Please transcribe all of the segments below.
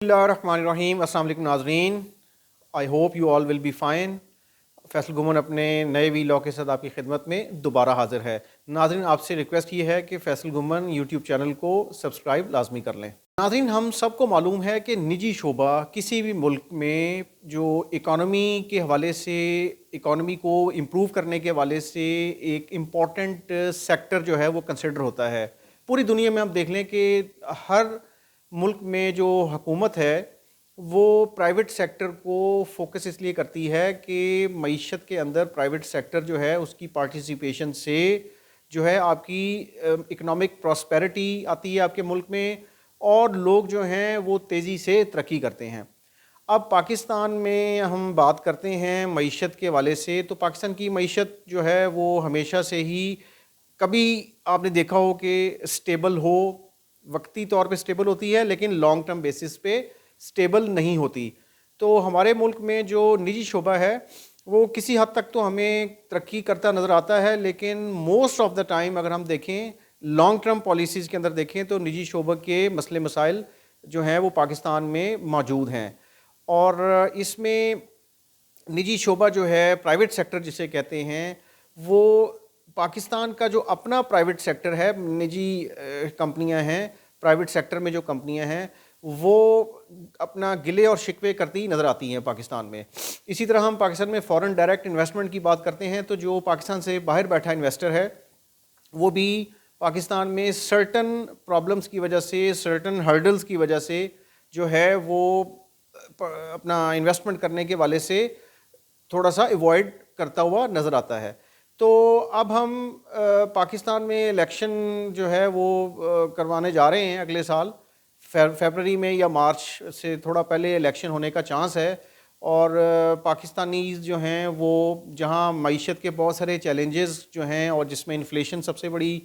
بسم اللہ الرحمن الرحیم. السلام علیکم ناظرین. I hope you all will be fine. Faisal Ghumman اپنے نئے ویلاگ کے ساتھ آپ کی خدمت میں دوبارہ حاضر ہے. ناظرین آپ سے ریکویسٹ یہ ہے کہ فیصل گھمن یوٹیوب چینل کو سبسکرائب لازمی کر لیں. ناظرین ہم سب کو معلوم ہے کہ نجی شعبہ کسی بھی ملک میں جو اکانومی کے حوالے سے اکانومی کو امپروو کرنے کے حوالے سے ایک امپورٹنٹ سیکٹر جو ہے وہ کنسیڈر ہوتا ہے. پوری دنیا میں ہم دیکھ لیں کہ ہر ملک میں جو حکومت ہے وہ پرائیویٹ سیکٹر کو فوکس اس لیے کرتی ہے کہ معیشت کے اندر پرائیویٹ سیکٹر جو ہے اس کی پارٹیسپیشن سے جو ہے آپ کی اکنامک پراسپیرٹی آتی ہے آپ کے ملک میں، اور لوگ جو ہیں وہ تیزی سے ترقی کرتے ہیں. اب پاکستان میں ہم بات کرتے ہیں معیشت کے حوالے سے، تو پاکستان کی معیشت جو ہے وہ ہمیشہ سے ہی کبھی آپ نے دیکھا ہو کہ سٹیبل ہو، وقتی طور پہ سٹیبل ہوتی ہے لیکن لانگ ٹرم بیسس پہ سٹیبل نہیں ہوتی. تو ہمارے ملک میں جو نجی شعبہ ہے وہ کسی حد تک تو ہمیں ترقی کرتا نظر آتا ہے، لیکن موسٹ آف دا ٹائم اگر ہم دیکھیں لانگ ٹرم پالیسیز کے اندر دیکھیں تو نجی شعبہ کے مسئلے مسائل جو ہیں وہ پاکستان میں موجود ہیں. اور اس میں نجی شعبہ جو ہے پرائیویٹ سیکٹر جسے کہتے ہیں، وہ پاکستان کا جو اپنا پرائیویٹ سیکٹر ہے، نجی کمپنیاں ہیں، پرائیویٹ سیکٹر میں جو کمپنیاں ہیں وہ اپنا گلے اور شکوے کرتی نظر آتی ہیں پاکستان میں. اسی طرح ہم پاکستان میں فورن ڈائریکٹ انویسٹمنٹ کی بات کرتے ہیں، تو جو پاکستان سے باہر بیٹھا انویسٹر ہے وہ بھی پاکستان میں سرٹن پرابلمز کی وجہ سے، سرٹن ہرڈلز کی وجہ سے جو ہے وہ اپنا انویسٹمنٹ کرنے کے والے سے تھوڑا سا ایوائڈ کرتا ہوا نظر آتا ہے. تو اب ہم پاکستان میں الیکشن جو ہے وہ کروانے جا رہے ہیں اگلے سال فیبرری میں یا مارچ سے تھوڑا پہلے الیکشن ہونے کا چانس ہے. اور پاکستانیز جو ہیں وہ جہاں معیشت کے بہت سارے چیلنجز جو ہیں اور جس میں انفلیشن سب سے بڑی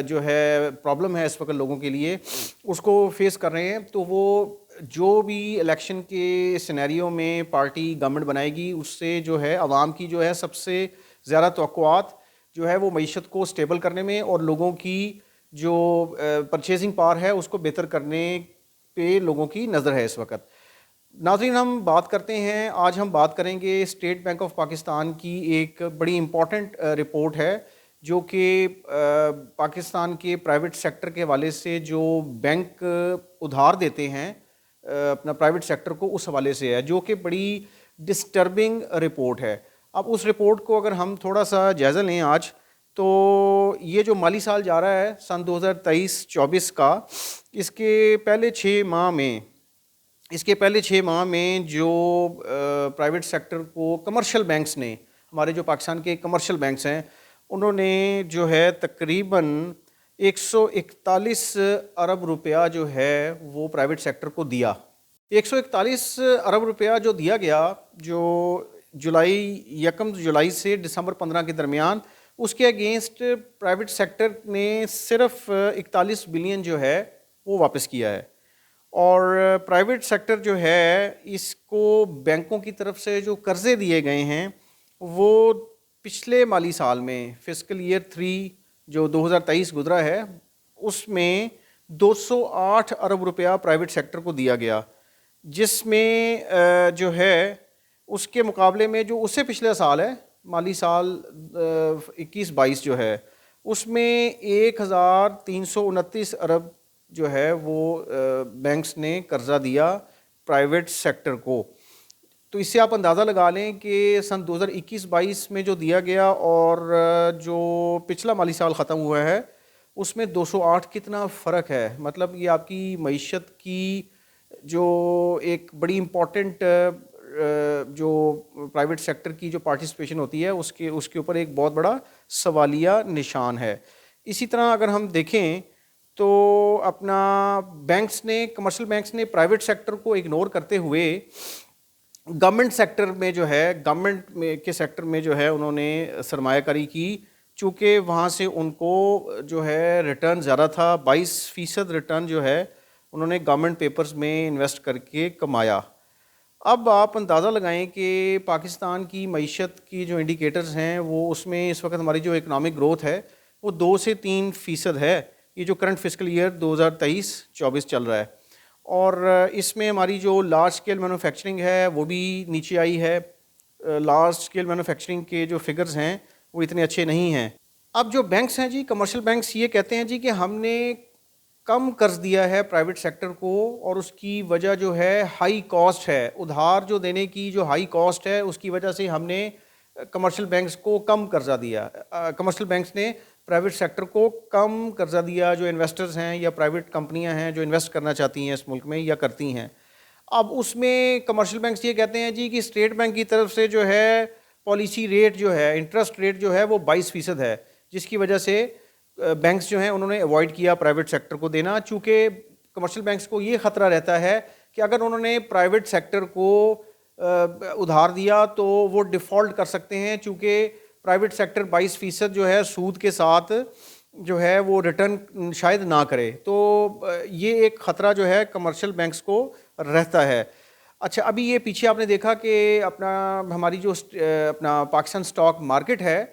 جو ہے پرابلم ہے اس وقت لوگوں کے لیے، اس کو فیس کر رہے ہیں. تو وہ جو بھی الیکشن کے سینیریو میں پارٹی گورنمنٹ بنائے گی اس سے جو ہے عوام کی جو ہے سب سے زیادہ توقعات جو ہے وہ معیشت کو سٹیبل کرنے میں اور لوگوں کی جو پرچیزنگ پاور ہے اس کو بہتر کرنے پہ لوگوں کی نظر ہے اس وقت. ناظرین ہم بات کرتے ہیں، آج ہم بات کریں گے اسٹیٹ بینک آف پاکستان کی ایک بڑی امپورٹنٹ رپورٹ ہے جو کہ پاکستان کے پرائیویٹ سیکٹر کے حوالے سے جو بینک ادھار دیتے ہیں اپنا پرائیویٹ سیکٹر کو، اس حوالے سے ہے، جو کہ بڑی ڈسٹربنگ رپورٹ ہے. اب اس رپورٹ کو اگر ہم تھوڑا سا جائزہ لیں آج، تو یہ جو مالی سال جا رہا ہے سن 2023-24 کا، اس کے پہلے 6 ماہ میں جو پرائیویٹ سیکٹر کو کمرشل بینکس نے، ہمارے جو پاکستان کے کمرشل بینکس ہیں، انہوں نے جو ہے تقریباً 141 ارب روپیہ جو ہے وہ پرائیویٹ سیکٹر کو دیا. 141 ارب روپیہ جو دیا گیا، جو 1 جولائی سے دسمبر 15 کے درمیان، اس کے اگینسٹ پرائیویٹ سیکٹر نے صرف 41 بلین جو ہے وہ واپس کیا ہے. اور پرائیویٹ سیکٹر جو ہے اس کو بینکوں کی طرف سے جو قرضے دیے گئے ہیں وہ پچھلے مالی سال میں فسکل ایئر 3 جو 2023 گزرا ہے اس میں 208 ارب روپیہ پرائیویٹ سیکٹر کو دیا گیا، جس میں جو ہے اس کے مقابلے میں جو اس سے پچھلے سال ہے مالی سال 21-22 جو ہے اس میں 1329 ارب جو ہے وہ بینکس نے قرضہ دیا پرائیویٹ سیکٹر کو. تو اس سے آپ اندازہ لگا لیں کہ سن 2021-22 میں جو دیا گیا اور جو پچھلا مالی سال ختم ہوا ہے اس میں 208 کتنا فرق ہے. مطلب یہ آپ کی معیشت کی جو ایک بڑی امپورٹنٹ جو پرائیویٹ سیکٹر کی جو پارٹیسپیشن ہوتی ہے اس کے اوپر ایک بہت بڑا سوالیہ نشان ہے. اسی طرح اگر ہم دیکھیں تو اپنا بینکس نے، کمرشل بینکس نے پرائیویٹ سیکٹر کو اگنور کرتے ہوئے گورنمنٹ سیکٹر میں جو ہے، گورنمنٹ کے سیکٹر میں جو ہے انہوں نے سرمایہ کاری کی، چونکہ وہاں سے ان کو جو ہے ریٹرن زیادہ تھا. 22% ریٹرن جو ہے انہوں نے گورنمنٹ پیپرز میں انویسٹ کر کے کمایا. اب آپ اندازہ لگائیں کہ پاکستان کی معیشت کی جو انڈیکیٹرز ہیں وہ اس میں اس وقت ہماری جو اکنامک گروتھ ہے وہ 2 سے 3% ہے، یہ جو کرنٹ فسکل ایئر 2023-24 چل رہا ہے. اور اس میں ہماری جو لارج اسکیل مینوفیکچرنگ ہے وہ بھی نیچے آئی ہے. لارج اسکیل مینوفیکچرنگ کے جو فگرز ہیں وہ اتنے اچھے نہیں ہیں. اب جو بینکس ہیں جی، کمرشل بینکس یہ کہتے ہیں جی کہ ہم نے کم قرض دیا ہے پرائیویٹ سیکٹر کو، اور اس کی وجہ جو ہے ہائی کاسٹ ہے، ادھار جو دینے کی جو ہائی کاسٹ ہے اس کی وجہ سے ہم نے کمرشل بینکس کو کم قرضہ دیا. کمرشل بینکس نے پرائیویٹ سیکٹر کو کم قرضہ دیا، جو انویسٹرز ہیں یا پرائیویٹ کمپنیاں ہیں جو انویسٹ کرنا چاہتی ہیں اس ملک میں یا کرتی ہیں. اب اس میں کمرشل بینکس یہ کہتے ہیں جی کہ اسٹیٹ بینک کی طرف سے جو ہے پالیسی ریٹ جو ہے، انٹرسٹ ریٹ جو ہے وہ 22% ہے، جس کی وجہ سے بینکس جو ہیں انہوں نے ایوائڈ کیا پرائیویٹ سیکٹر کو دینا، چونکہ کمرشل بینکس کو یہ خطرہ رہتا ہے کہ اگر انہوں نے پرائیویٹ سیکٹر کو ادھار دیا تو وہ ڈیفالٹ کر سکتے ہیں، چونکہ پرائیویٹ سیکٹر 22% جو ہے سود کے ساتھ جو ہے وہ ریٹرن شاید نہ کرے. تو یہ ایک خطرہ جو ہے کمرشل بینکس کو رہتا ہے. اچھا، ابھی یہ پیچھے آپ نے دیکھا کہ ہماری جو اپنا پاکستان سٹاک مارکیٹ ہے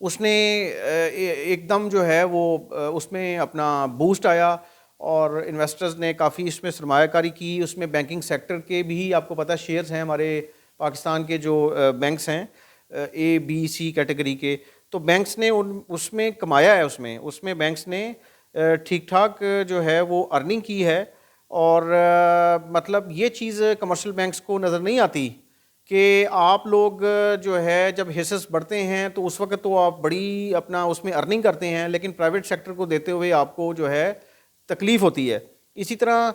اس نے ایک دم جو ہے وہ اس میں اپنا بوسٹ آیا اور انویسٹرز نے کافی اس میں سرمایہ کاری کی. اس میں بینکنگ سیکٹر کے بھی آپ کو پتہ شیئرز ہیں ہمارے پاکستان کے جو بینکس ہیں اے بی سی کیٹیگری کے، تو بینکس نے اس میں کمایا ہے. اس میں بینکس نے ٹھیک ٹھاک جو ہے وہ ارننگ کی ہے. اور مطلب یہ چیز کمرشل بینکس کو نظر نہیں آتی کہ آپ لوگ جو ہے جب حصص بڑھتے ہیں تو اس وقت تو آپ بڑی اپنا اس میں ارننگ کرتے ہیں، لیکن پرائیویٹ سیکٹر کو دیتے ہوئے آپ کو جو ہے تکلیف ہوتی ہے. اسی طرح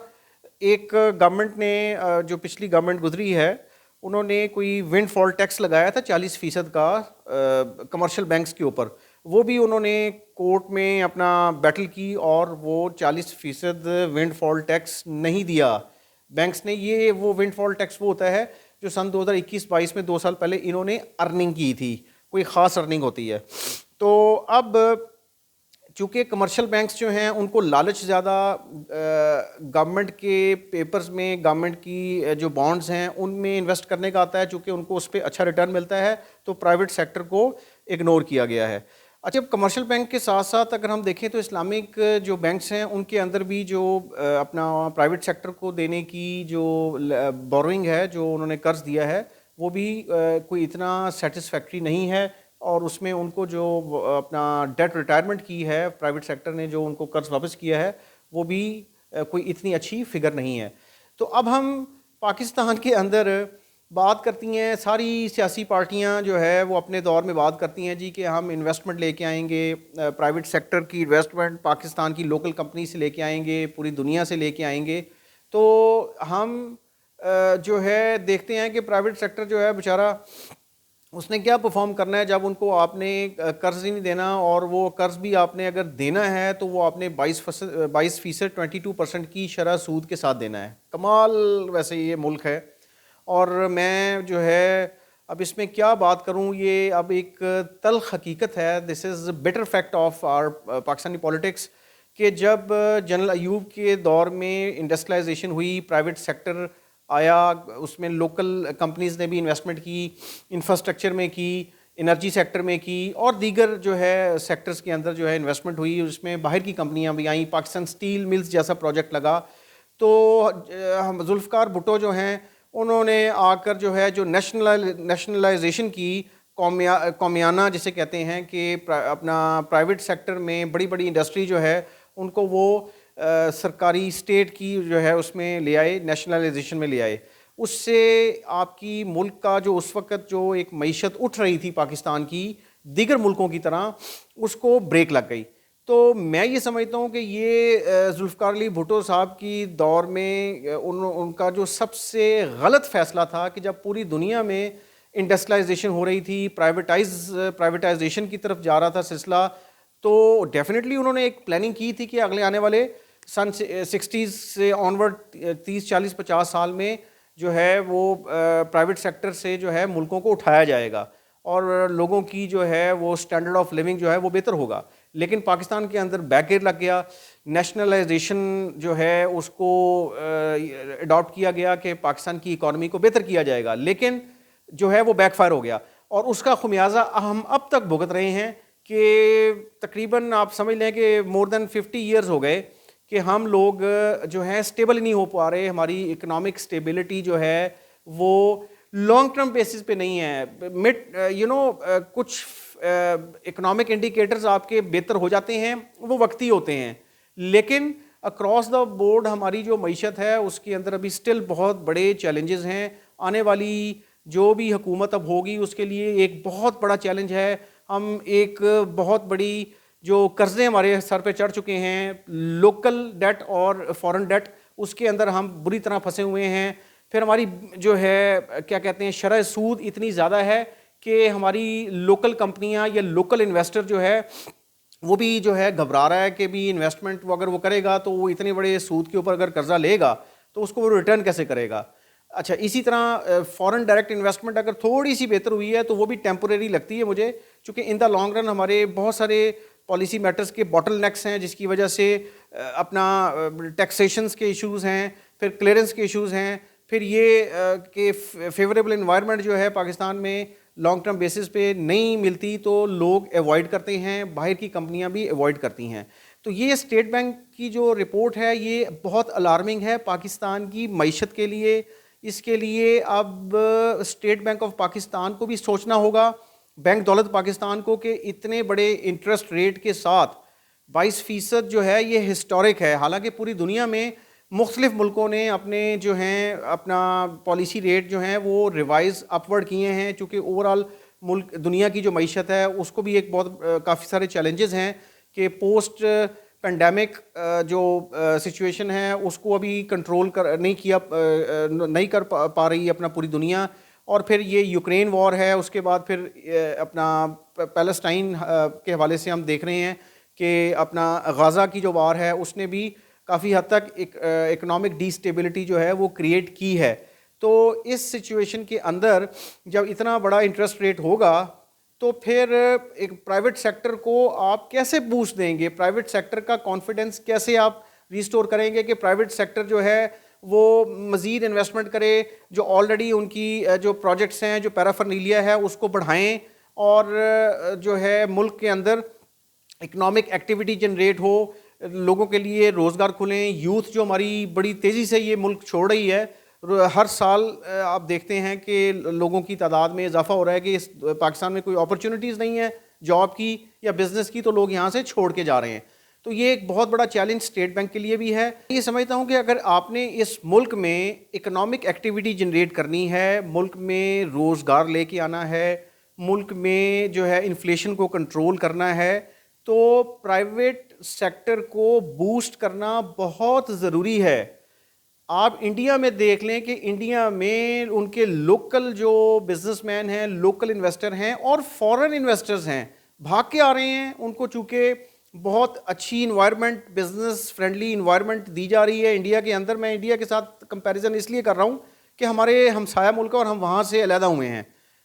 ایک گورنمنٹ نے جو پچھلی گورنمنٹ گزری ہے انہوں نے کوئی ونڈ فال ٹیکس لگایا تھا 40% کا کمرشل بینکس کے اوپر. وہ بھی انہوں نے کورٹ میں اپنا بیٹل کی اور وہ 40% ونڈ فال ٹیکس نہیں دیا بینکس نے. یہ وہ ونڈ فال ٹیکس وہ ہوتا ہے جو سن 2021-22 میں 2 سال پہلے انہوں نے ارننگ کی تھی، کوئی خاص ارننگ ہوتی ہے. تو اب چونکہ کمرشل بینکس جو ہیں ان کو لالچ زیادہ گورنمنٹ کے پیپرز میں، گورنمنٹ کی جو بانڈز ہیں ان میں انویسٹ کرنے کا آتا ہے، چونکہ ان کو اس پہ اچھا ریٹرن ملتا ہے، تو پرائیویٹ سیکٹر کو اگنور کیا گیا ہے. اچھا، کمرشل بینک کے ساتھ ساتھ اگر ہم دیکھیں تو اسلامک جو بینکس ہیں ان کے اندر بھی جو اپنا پرائیویٹ سیکٹر کو دینے کی جو بوروئنگ ہے، جو انہوں نے قرض دیا ہے، وہ بھی کوئی اتنا سیٹسفیکٹری نہیں ہے. اور اس میں ان کو جو اپنا ڈیٹ ریٹائرمنٹ کی ہے پرائیویٹ سیکٹر نے، جو ان کو قرض واپس کیا ہے، وہ بھی کوئی اتنی اچھی فگر نہیں ہے. تو اب ہم پاکستان کے اندر بات کرتی ہیں، ساری سیاسی پارٹیاں جو ہے وہ اپنے دور میں بات کرتی ہیں جی کہ ہم انویسٹمنٹ لے کے آئیں گے، پرائیویٹ سیکٹر کی انویسٹمنٹ پاکستان کی لوکل کمپنی سے لے کے آئیں گے، پوری دنیا سے لے کے آئیں گے. تو ہم جو ہے دیکھتے ہیں کہ پرائیویٹ سیکٹر جو ہے بیچارہ اس نے کیا پرفارم کرنا ہے جب ان کو آپ نے قرض ہی نہیں دینا، اور وہ قرض بھی آپ نے اگر دینا ہے تو وہ آپ نے 22% 22% کی شرح سود کے ساتھ دینا ہے. کمال ویسے یہ ملک ہے. اور میں جو ہے اب اس میں کیا بات کروں، یہ اب ایک تلخ حقیقت ہے، this is bitter fact of our Pakistani politics, کہ جب جنرل ایوب کے دور میں انڈسٹریلائزیشن ہوئی، پرائیویٹ سیکٹر آیا، اس میں لوکل کمپنیز نے بھی انویسٹمنٹ کی، انفراسٹرکچر میں کی، انرجی سیکٹر میں کی، اور دیگر جو ہے سیکٹرز کے اندر جو ہے انویسٹمنٹ ہوئی، اس میں باہر کی کمپنیاں بھی آئیں، پاکستان سٹیل ملز جیسا پروجیکٹ لگا. تو ذوالفقار بھٹو جو ہیں انہوں نے آ کر جو ہے جو نیشنلائزیشن کی، قومیانہ جسے کہتے ہیں کہ اپنا پرائیویٹ سیکٹر میں بڑی بڑی انڈسٹری جو ہے ان کو وہ سرکاری اسٹیٹ کی جو ہے اس میں لے آئے، نیشنلائزیشن میں لے آئے. اس سے آپ کی ملک کا جو اس وقت جو ایک معیشت اٹھ رہی تھی پاکستان کی دیگر ملکوں کی طرح، اس کو بریک لگ گئی. تو میں یہ سمجھتا ہوں کہ یہ ذوالفقار علی بھٹو صاحب کی دور میں ان کا جو سب سے غلط فیصلہ تھا کہ جب پوری دنیا میں انڈسٹریلائزیشن ہو رہی تھی، پرائیویٹائزیشن کی طرف جا رہا تھا سلسلہ، تو ڈیفینیٹلی انہوں نے ایک پلاننگ کی تھی کہ اگلے آنے والے سن 60s سے آنورڈ 30 40 50 سال میں جو ہے وہ پرائیویٹ سیکٹر سے جو ہے ملکوں کو اٹھایا جائے گا اور لوگوں کی جو ہے وہ سٹینڈرڈ آف لیونگ جو ہے وہ بہتر ہوگا. لیکن پاکستان کے اندر بیک گیئر لگ گیا، نیشنلائزیشن جو ہے اس کو اڈاپٹ کیا گیا کہ پاکستان کی اکانومی کو بہتر کیا جائے گا، لیکن جو ہے وہ بیک فائر ہو گیا. اور اس کا خمیازہ ہم اب تک بھگت رہے ہیں کہ تقریباً آپ سمجھ لیں کہ مور دین 50 ایئرز ہو گئے کہ ہم لوگ جو ہے اسٹیبل نہیں ہو پا رہے, ہماری اکنامک اسٹیبلٹی جو ہے وہ لانگ ٹرم بیسس پہ نہیں ہے. کچھ اکنامک انڈیکیٹرز آپ کے بہتر ہو جاتے ہیں, وہ وقتی ہوتے ہیں, لیکن اکراس دا بورڈ ہماری جو معیشت ہے اس کے اندر ابھی سٹل بہت بڑے چیلنجز ہیں. آنے والی جو بھی حکومت اب ہوگی اس کے لیے ایک بہت بڑا چیلنج ہے. ہم ایک بہت بڑی جو قرضے ہمارے سر پہ چڑھ چکے ہیں, لوکل ڈیٹ اور فورن ڈیٹ, اس کے اندر ہم بری طرح پھنسے ہوئے ہیں. پھر ہماری جو ہے کیا کہتے ہیں شرح سود اتنی زیادہ ہے کہ ہماری لوکل کمپنیاں یا لوکل انویسٹر جو ہے وہ بھی جو ہے گھبرا رہا ہے کہ بھی انویسٹمنٹ اگر وہ کرے گا تو وہ اتنے بڑے سود کے اوپر اگر قرضہ لے گا تو اس کو وہ ریٹرن کیسے کرے گا. اچھا, اسی طرح فورن ڈائریکٹ انویسٹمنٹ اگر تھوڑی سی بہتر ہوئی ہے تو وہ بھی ٹیمپوریری لگتی ہے مجھے, چونکہ ان دا لانگ رن ہمارے بہت سارے پالیسی میٹرز کے باٹل نیکس ہیں جس کی وجہ سے اپنا ٹیکسیشنز کے ایشوز ہیں, پھر کلیئرنس کے ایشوز ہیں, پھر یہ کہ فیوریبل انوائرمنٹ جو ہے پاکستان میں لانگ ٹرم بیسس پہ نہیں ملتی تو لوگ ایوائڈ کرتے ہیں, باہر کی کمپنیاں بھی ایوائڈ کرتی ہیں. تو یہ اسٹیٹ بینک کی جو رپورٹ ہے یہ بہت الارمنگ ہے پاکستان کی معیشت کے لیے. اس کے لیے اب اسٹیٹ بینک آف پاکستان کو بھی سوچنا ہوگا, بینک دولت پاکستان کو, کہ اتنے بڑے انٹرسٹ ریٹ کے ساتھ 22% جو ہے یہ ہسٹورک ہے. حالانکہ پوری دنیا میں مختلف ملکوں نے اپنے جو ہیں اپنا پالیسی ریٹ جو ہیں وہ ریوائز اپورڈ کیے ہیں, چونکہ اوورآل ملک دنیا کی جو معیشت ہے اس کو بھی ایک بہت کافی سارے چیلنجز ہیں کہ پوسٹ پینڈیمک جو سچویشن ہے اس کو ابھی کنٹرول نہیں کر پا رہی اپنا پوری دنیا. اور پھر یہ یوکرین وار ہے, اس کے بعد پھر اپنا پیلسٹائن کے حوالے سے ہم دیکھ رہے ہیں کہ اپنا غازہ کی جو وار ہے اس نے بھی کافی حد تک اکنامک ڈی اسٹیبلٹی جو ہے وہ کریٹ کی ہے. تو اس سچویشن کے اندر جب اتنا بڑا انٹرسٹ ریٹ ہوگا تو پھر ایک پرائیویٹ سیکٹر کو آپ کیسے بوسٹ دیں گے, پرائیویٹ سیکٹر کا کانفیڈنس کیسے آپ ریسٹور کریں گے کہ پرائیویٹ سیکٹر جو ہے وہ مزید انویسٹمنٹ کرے, جو آلریڈی ان کی جو پروجیکٹس ہیں, جو پیرافرنیلیا ہے اس کو بڑھائیں, اور جو ہے ملک کے اندر اکنامک ایکٹیویٹی جنریٹ ہو, لوگوں کے لیے روزگار کھلیں. یوتھ جو ہماری بڑی تیزی سے یہ ملک چھوڑ رہی ہے, ہر سال آپ دیکھتے ہیں کہ لوگوں کی تعداد میں اضافہ ہو رہا ہے کہ پاکستان میں کوئی اپرچونیٹیز نہیں ہے جاب کی یا بزنس کی, تو لوگ یہاں سے چھوڑ کے جا رہے ہیں. تو یہ ایک بہت بڑا چیلنج اسٹیٹ بینک کے لیے بھی ہے. یہ سمجھتا ہوں کہ اگر آپ نے اس ملک میں اکنامک ایکٹیویٹی جنریٹ کرنی ہے, ملک میں روزگار لے کے آنا ہے, ملک میں جو ہے انفلیشن کو کنٹرول کرنا ہے, تو پرائیویٹ سیکٹر کو بوسٹ کرنا بہت ضروری ہے. آپ انڈیا میں دیکھ لیں کہ انڈیا میں ان کے لوکل جو بزنس مین ہیں, لوکل انویسٹر ہیں اور فورن انویسٹرز ہیں, بھاگ کے آ رہے ہیں. ان کو چونکہ بہت اچھی انوائرمنٹ, بزنس فرینڈلی انوائرمنٹ دی جا رہی ہے انڈیا کے اندر. میں انڈیا کے ساتھ کمپیریزن اس لیے کر رہا ہوں کہ ہمارے ہمسایہ ملک اور ہم وہاں سے علیحدہ ہوئے ہیں.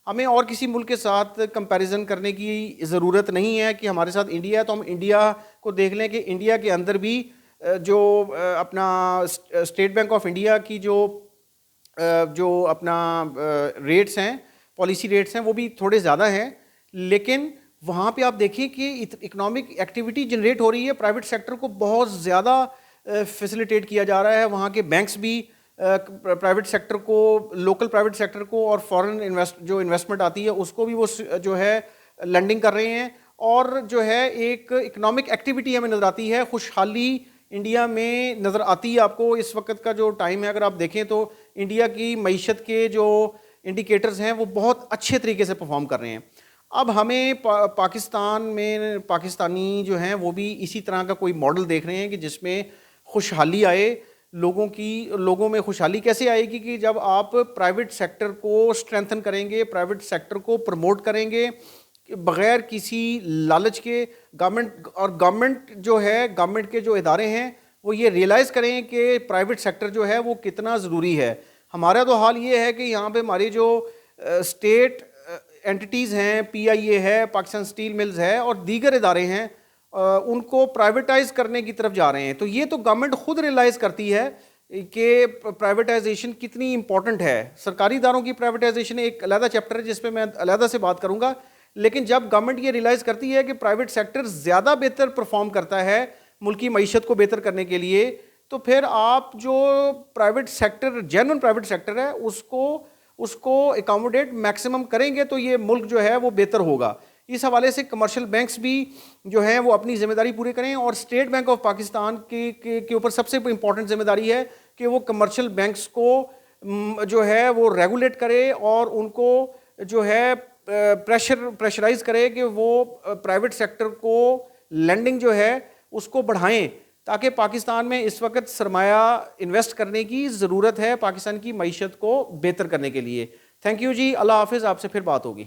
ہمیں اور کسی ملک کے ساتھ کمپیریزن کرنے کی ضرورت نہیں ہے کہ ہمارے ساتھ انڈیا ہے تو ہم انڈیا کو دیکھ لیں کہ انڈیا کے اندر بھی جو اپنا اسٹیٹ بینک آف انڈیا کی جو اپنا ریٹس ہیں, پالیسی ریٹس ہیں, وہ بھی تھوڑے زیادہ ہیں, لیکن وہاں پہ آپ دیکھیں کہ اکنامک ایکٹیویٹی جنریٹ ہو رہی ہے, پرائیویٹ سیکٹر کو بہت زیادہ فیسیلیٹیٹ کیا جا رہا ہے. وہاں کے بینکس بھی پرائیویٹ سیکٹر کو, لوکل پرائیویٹ سیکٹر کو اور فورن جو انویسٹمنٹ آتی ہے اس کو بھی وہ جو ہے لینڈنگ کر رہے ہیں, اور جو ہے ایک اکنامک ایکٹیویٹی ہمیں نظر آتی ہے. خوشحالی انڈیا میں نظر آتی ہے آپ کو. اس وقت کا جو ٹائم ہے اگر آپ دیکھیں تو انڈیا کی معیشت کے جو انڈیکیٹرز ہیں وہ بہت اچھے طریقے سے پرفارم کر رہے ہیں. اب ہمیں پاکستان میں پاکستانی جو ہیں وہ بھی اسی طرح کا کوئی ماڈل دیکھ رہے ہیں کہ جس میں خوشحالی آئے, لوگوں میں خوشحالی کیسے آئے گی کہ جب آپ پرائیویٹ سیکٹر کو اسٹرینتھن کریں گے, پرائیویٹ سیکٹر کو پروموٹ کریں گے بغیر کسی لالچ کے. گورنمنٹ جو ہے, گورنمنٹ کے جو ادارے ہیں وہ یہ ریئلائز کریں کہ پرائیویٹ سیکٹر جو ہے وہ کتنا ضروری ہے. ہمارا تو حال یہ ہے کہ یہاں پہ ہماری جو اسٹیٹ اینٹیز ہیں, پی آئی اے ہے, پاکستان اسٹیل ملز ہے اور دیگر ادارے ہیں, ان کو پرائیویٹائز کرنے کی طرف جا رہے ہیں. تو یہ تو گورنمنٹ خود ریئلائز کرتی ہے کہ پرائیویٹائزیشن کتنی امپورٹنٹ ہے. سرکاری اداروں کی پرائیویٹائزیشن ایک علیحدہ چیپٹر ہے جس پہ میں علیحدہ سے بات کروں گا, لیکن جب گورنمنٹ یہ ریئلائز کرتی ہے کہ پرائیویٹ سیکٹر زیادہ بہتر پرفارم کرتا ہے ملکی معیشت کو بہتر کرنے کے لیے، تو پھر آپ جو private sector, genuine private sector ہے، اس کو اکاموڈیٹ میکسیمم کریں گے تو یہ ملک جو ہے وہ بہتر ہوگا۔ اس حوالے سے کمرشل بینکس بھی جو ہیں وہ اپنی ذمہ داری پوری کریں، اور اسٹیٹ بینک آف پاکستان کے اوپر سب سے امپورٹنٹ ذمہ داری ہے کہ وہ کمرشل بینکس کو جو ہے وہ ریگولیٹ کرے، اور ان کو جو ہے پریشرائز کرے کہ وہ پرائیویٹ سیکٹر کو لینڈنگ جو ہے اس کو بڑھائیں، تاکہ پاکستان میں اس وقت سرمایہ انویسٹ کرنے کی ضرورت ہے پاکستان کی معیشت کو بہتر کرنے کے لیے۔ تھینک یو جی، اللہ حافظ، آپ سے پھر بات ہوگی۔